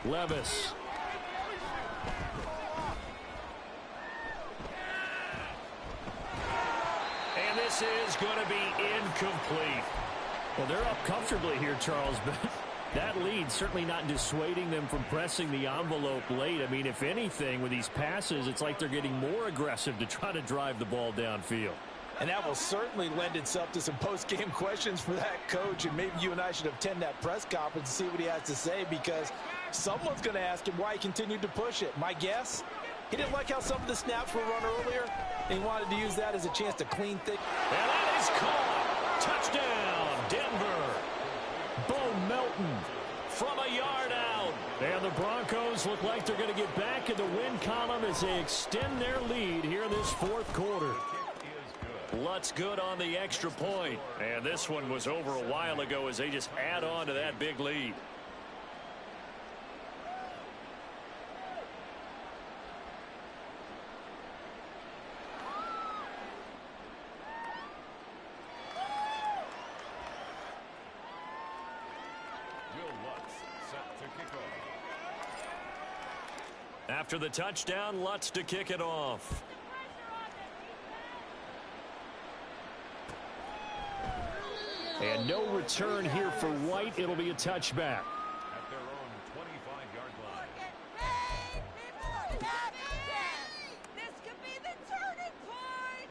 Speaker 6: Levis.
Speaker 1: And this is going to be incomplete.
Speaker 6: Well, they're up comfortably here, Charles, but That lead certainly not dissuading them from pressing the envelope late. I mean, if anything, with these passes, it's like they're getting more aggressive to try to drive the ball downfield.
Speaker 5: And that will certainly lend itself to some post-game questions for that coach. And maybe you and I should attend that press conference and see what he has to say, because someone's going to ask him why he continued to push it. My guess, he didn't like how some of the snaps were run earlier, and he wanted to use that as a chance to clean things.
Speaker 6: And that is caught. Touchdown, Denver. Bo Melton from a yard out. And the Broncos look like they're going to get back in the win column as they extend their lead here in this fourth quarter. Lutz good on the extra point. And this one was over a while ago as they just add on to that big lead. After the touchdown, Lutz to kick it off. And no return here for White. It'll be a touchback.
Speaker 3: At their own 25-yard line.
Speaker 4: Hey, people, this could be the turning point.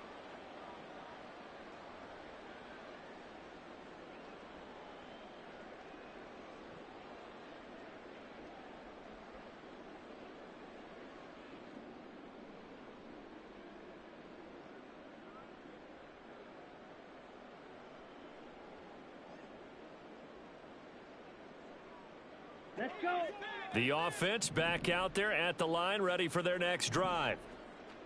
Speaker 7: Let's go.
Speaker 6: The offense back out there at the line, ready for their next drive.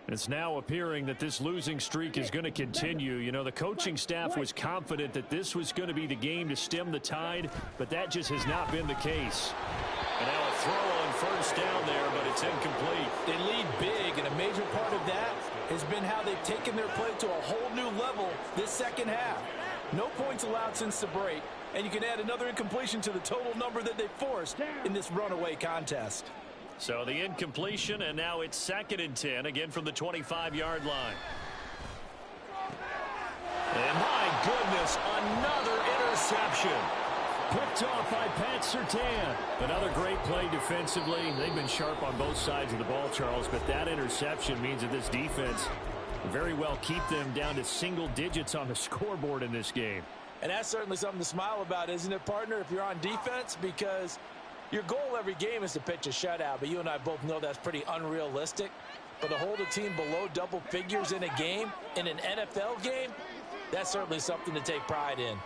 Speaker 6: It's now appearing that this losing streak is going to continue. You know, the coaching staff was confident that this was going to be the game to stem the tide, but that just has not been the case. And now a throw on first down there, but it's incomplete.
Speaker 5: They lead big, and a major part of that has been how they've taken their play to a whole new level this second half. No points allowed since the break, and you can add another incompletion to the total number that they forced in this runaway contest.
Speaker 6: So the incompletion, and now it's 2nd and 10, again from the 25-yard line. And my goodness, another interception. Picked off by Pat Surtain. Another great play defensively. They've been sharp on both sides of the ball, Charles, but that interception means that this defense very well keep them down to single digits on the scoreboard in this game.
Speaker 5: And that's certainly something to smile about, isn't it, partner, if you're on defense? Because your goal every game is to pitch a shutout, but you and I both know that's pretty unrealistic. But to hold a team below double figures in a game, in an NFL game, that's certainly something to take pride in.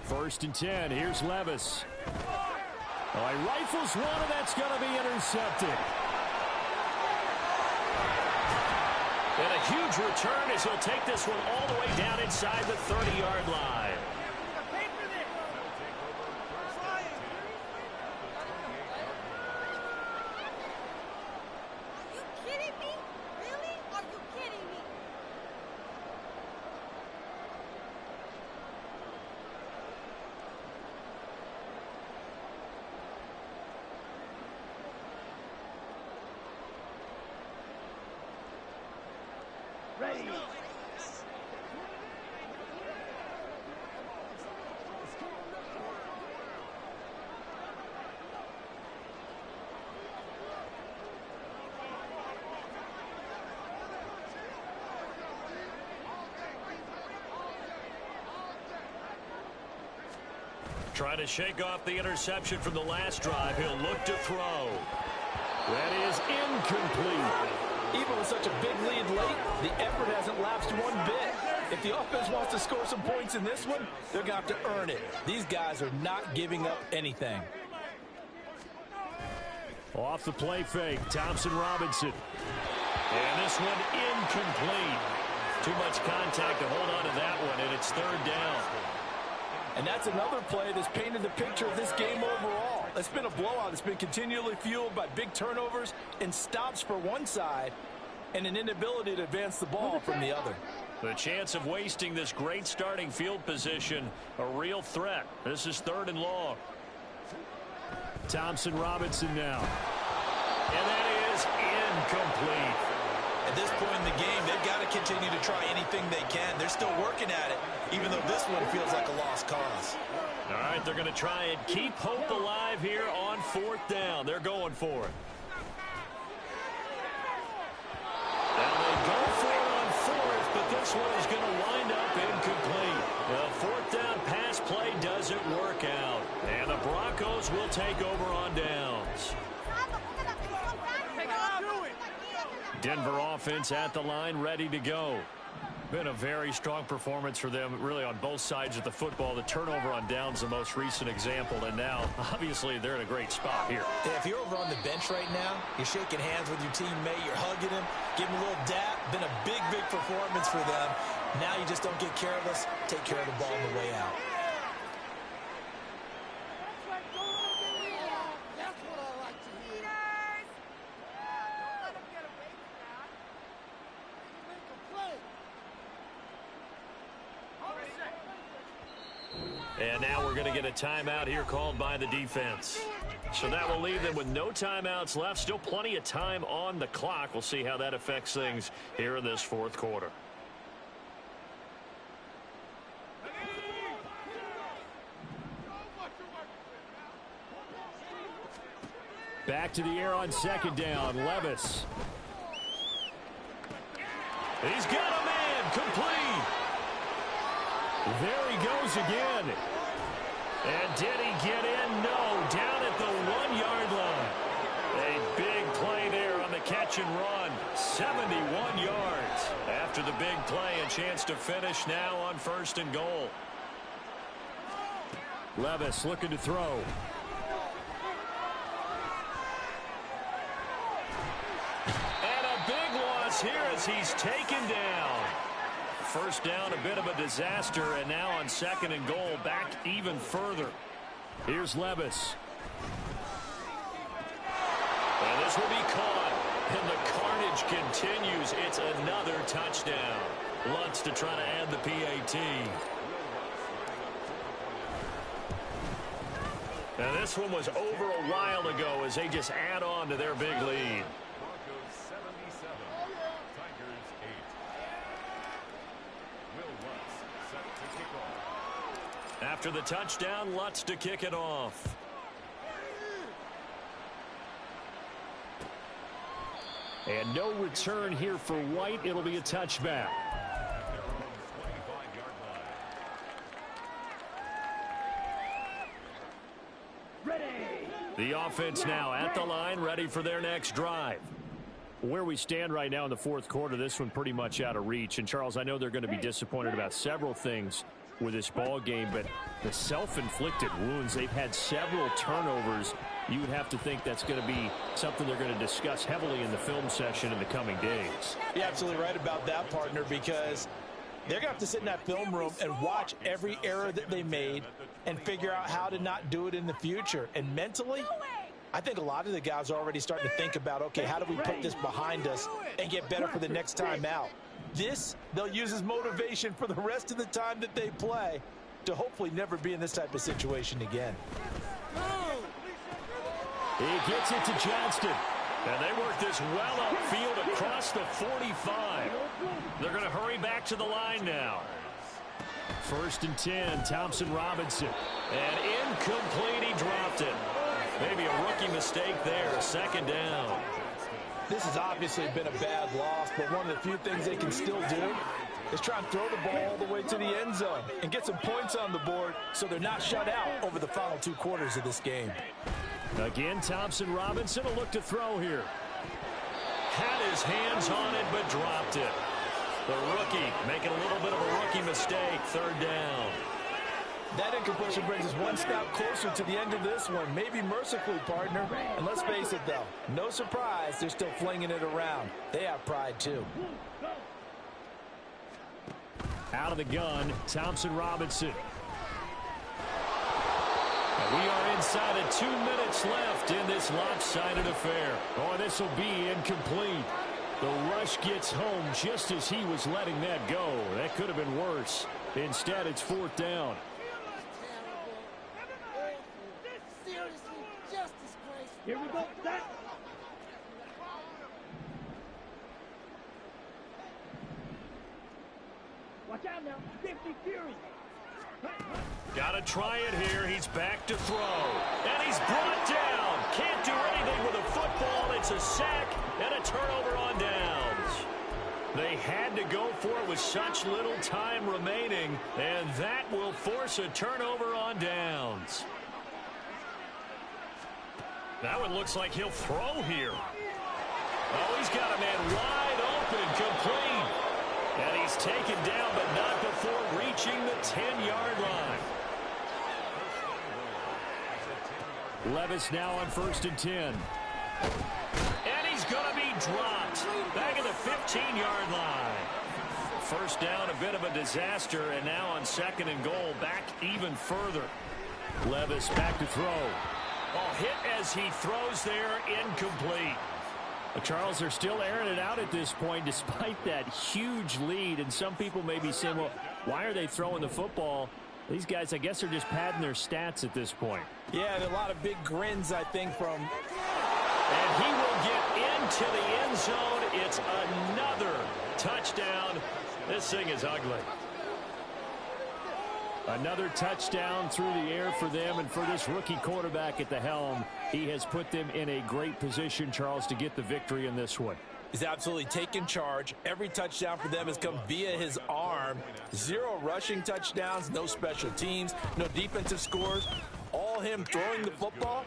Speaker 6: First and 10. Here's Levis. Oh, he rifles one, and that's going to be intercepted. And a huge return as he'll take this one all the way down inside the 30-yard line.
Speaker 4: Are you kidding me? Really? Are you kidding me?
Speaker 7: Ready.
Speaker 6: Trying to shake off the interception from the last drive. He'll look to throw. That is incomplete.
Speaker 5: Even with such a big lead late, the effort hasn't lapsed one bit. If the offense wants to score some points in this one, they're going to have to earn it. These guys are not giving up anything.
Speaker 6: Off the play fake, Thompson Robinson. And this one incomplete. Too much contact to hold on to that one, and it's 3rd down.
Speaker 5: And that's another play that's painted the picture of this game overall. It's been a blowout. It's been continually fueled by big turnovers and stops for one side and an inability to advance the ball from the other.
Speaker 6: The chance of wasting this great starting field position, a real threat. This is 3rd and long. Thompson Robinson now. And that is
Speaker 1: incomplete.
Speaker 2: At this point in the game, they've got to continue to try anything they can. They're still working at it, even though this one feels like a lost cause.
Speaker 1: All right, they're going to try and keep hope alive here on 4th down. They're going for it. Now they go for it on 4th, but this one is going to wind up incomplete. The 4th down pass play doesn't work out, and the Broncos will take over on downs. Denver offense at the line, ready to go. Been a very strong performance for them, really, on both sides of the football. The turnover on downs, the most recent example, and now, obviously, they're in a great spot here.
Speaker 2: Yeah, if you're over on the bench right now, you're shaking hands with your teammate, you're hugging him, giving him a little dap. Been a big, big performance for them. Now you just don't get careless. Take care of the ball on the way out.
Speaker 1: And now we're going to get a timeout here called by the defense. So that will leave them with no timeouts left. Still plenty of time on the clock. We'll see how that affects things here in this 4th quarter.
Speaker 6: Back to the air on 2nd down. Levis.
Speaker 1: He's got a man. Complete.
Speaker 6: There he goes again.
Speaker 1: And did he get in? No. Down at the 1-yard line. A big play there on the catch and run. 71 yards. After the big play, a chance to finish now on 1st and goal.
Speaker 6: Levis looking to throw.
Speaker 1: And a big loss here as he's taken down. 1st down, a bit of a disaster, and now on 2nd and goal, back even further.
Speaker 6: Here's Levis.
Speaker 1: And this will be caught, and the carnage continues. It's another touchdown. Lutz to try to add the PAT. Now this one was over a while ago as they just add on to their big lead.
Speaker 3: Broncos 77, Tigers 8. Will Lutz set to kick off.
Speaker 1: After the touchdown, Lutz to kick it off.
Speaker 6: And no return here for White. It'll be a touchback.
Speaker 3: At their own 25-yard line.
Speaker 7: Ready.
Speaker 1: The offense now at the line, ready for their next drive.
Speaker 6: Where we stand right now in the 4th quarter, this one pretty much out of reach. And, Charles, I know they're going to be disappointed about several things with this ball game, but the self-inflicted wounds, they've had several turnovers. You would have to think that's going to be something they're going to discuss heavily in the film session in the coming days.
Speaker 2: You're absolutely right about that, partner, because they're going to have to sit in that film room and watch every error that they made and figure out how to not do it in the future. And mentally, I think a lot of the guys are already starting to think about, okay, how do we put this behind us and get better for the next time out? This, they'll use as motivation for the rest of the time that they play to hopefully never be in this type of situation again.
Speaker 6: He gets it to Johnston.
Speaker 1: And they work this well upfield across the 45. They're going to hurry back to the line now.
Speaker 6: 1st and 10, Thompson Robinson.
Speaker 1: And incomplete, he dropped it. Maybe a rookie mistake there, 2nd down.
Speaker 2: This has obviously been a bad loss, but one of the few things they can still do is try and throw the ball all the way to the end zone and get some points on the board so they're not shut out over the final 2 quarters of this game.
Speaker 6: Again, Thompson Robinson will look to throw here.
Speaker 1: Had his hands on it, but dropped it. The rookie making a little bit of a rookie mistake, 3rd down.
Speaker 2: That incompletion brings us one step closer to the end of this one. Maybe mercifully, partner. And let's face it, though, no surprise, they're still flinging it around. They have pride, too.
Speaker 6: Out of the gun, Thompson Robinson.
Speaker 1: And we are inside of 2 minutes left in this lopsided affair.
Speaker 6: Oh, this will be incomplete. The rush gets home just as he was letting that go. That could have been worse. Instead, it's 4th down.
Speaker 7: Here we go. Set. Watch out now. 50 Fury.
Speaker 1: Got to try it here. He's back to throw. And he's brought down. Can't do anything with a football. It's a sack and a turnover on downs. They had to go for it with such little time remaining, and that will force a turnover on downs. That one looks like he'll throw here. Oh, he's got a man wide open, complete. And he's taken down, but not before reaching the 10-yard line. Levis now on 1st and 10. And he's going to be dropped. Back at the 15-yard line. First down, a bit of a disaster, and now on 2nd and goal, back even further. Levis back to throw. Oh, hit as he throws there, incomplete.
Speaker 6: Charles, they're still airing it out at this point despite that huge lead. And some people may be saying, well, why are they throwing the football? These guys, I guess, are just padding their stats at this point.
Speaker 5: Yeah, a lot of big grins, I think, from...
Speaker 1: And he will get into the end zone. It's another touchdown. This thing is ugly.
Speaker 6: Another touchdown through the air for them, and for this rookie quarterback at the helm, he has put them in a great position, Charles, to get the victory in this one.
Speaker 5: He's absolutely taken charge. Every touchdown for them has come via his arm. 0 rushing touchdowns, no special teams, no defensive scores. All him throwing the football.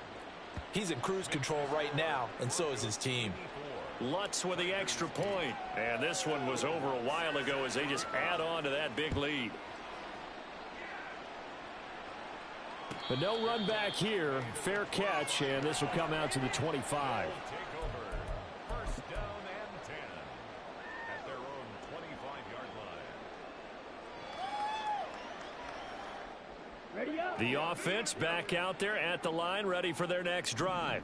Speaker 5: He's in cruise control right now, and so is his team.
Speaker 1: Lutz with the extra point. And this one was over a while ago as they just add on to that big lead.
Speaker 6: But no run back here. Fair catch, and this will come out to the 25.
Speaker 3: Take over. First down and 10 at their own 25-yard line.
Speaker 7: Ready up.
Speaker 1: The offense back out there at the line, ready for their next drive.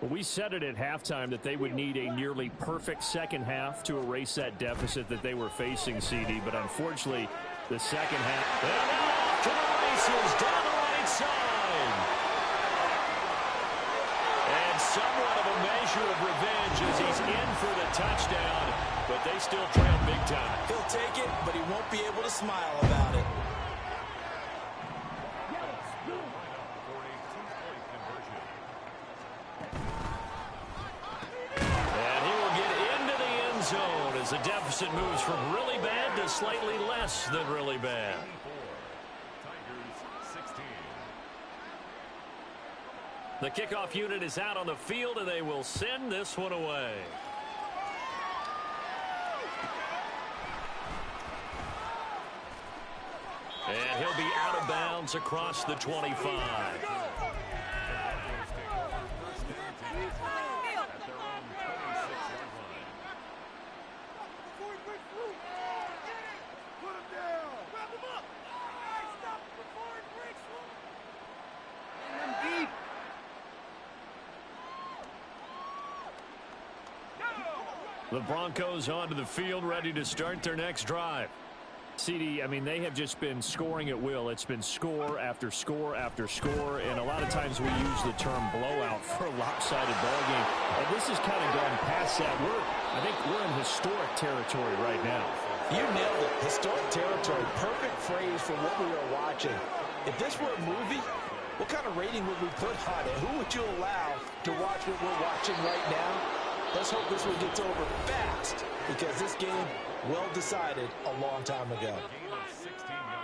Speaker 6: Well, we said it at halftime that they would need a nearly perfect second half to erase that deficit that they were facing, CD. But unfortunately, the second half...
Speaker 1: And off to the races down the right side. And somewhat of a measure of revenge as he's in for the touchdown. But they still trail big time.
Speaker 2: He'll take it, but he won't be able to smile about it.
Speaker 1: As the deficit moves from really bad to slightly less than really bad. The kickoff unit is out on the field, and they will send this one away. And he'll be out of bounds across the 25. The Broncos onto the field, ready to start their next drive. CD, I mean, they have just been scoring at will. It's been score after score after score, and a lot of times we use the term blowout for a lopsided ball game. And this has kind of gone past that. I think we're in historic territory right now.
Speaker 5: You nailed it. Historic territory. Perfect phrase for what we are watching. If this were a movie, what kind of rating would we put on it? Who would you allow to watch what we're watching right now? Let's hope this one gets over fast, because this game well decided a long time ago.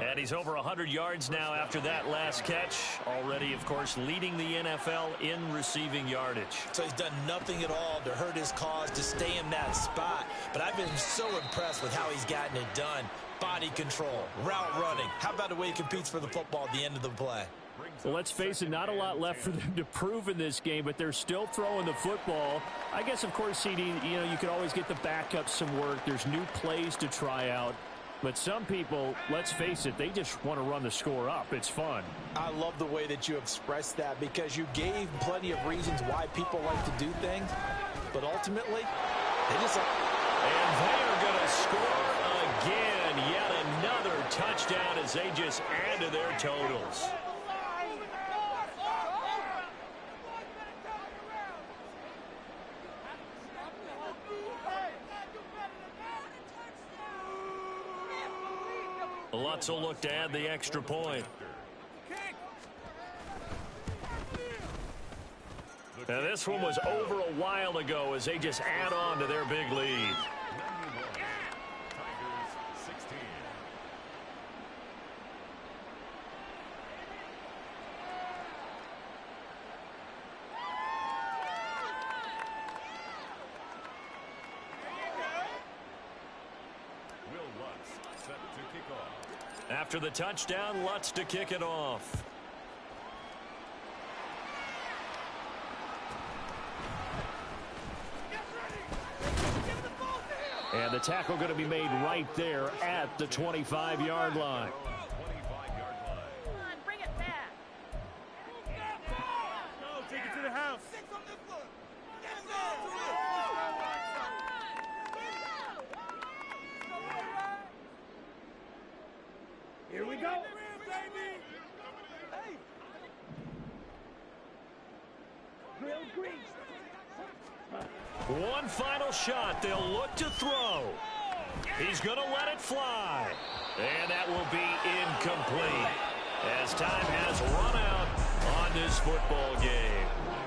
Speaker 1: And he's over 100 yards now after that last catch. Already, of course, leading the NFL in receiving yardage.
Speaker 2: So he's done nothing at all to hurt his cause, to stay in that spot. But I've been so impressed with how he's gotten it done. Body control, route running. How about the way he competes for the football at the end of the play?
Speaker 6: Well, let's face it, not a lot left for them to prove in this game, but they're still throwing the football. I guess, of course, CD, you could always get the backup some work. There's new plays to try out. But some people, let's face it, they just want to run the score up. It's fun.
Speaker 5: I love the way that you expressed that, because you gave plenty of reasons why people like to do things. But ultimately, they just...
Speaker 1: And they are going to score again. Yet another touchdown as they just add to their totals. Lutz will look to add the extra point. Now this one was over a while ago as they just add on to their big lead.
Speaker 3: Tigers 16. Will Lutz set to kick off.
Speaker 1: After the touchdown, Lutz to kick it off. And the tackle going to be made right there at the 25-yard line.
Speaker 3: 25-yard line.
Speaker 8: Come on, bring it back.
Speaker 4: No, take it to the house.
Speaker 7: Here we go. Grilled grease.
Speaker 1: One final shot. They'll look to throw. He's going to let it fly. And that will be incomplete as time has run out on this football game.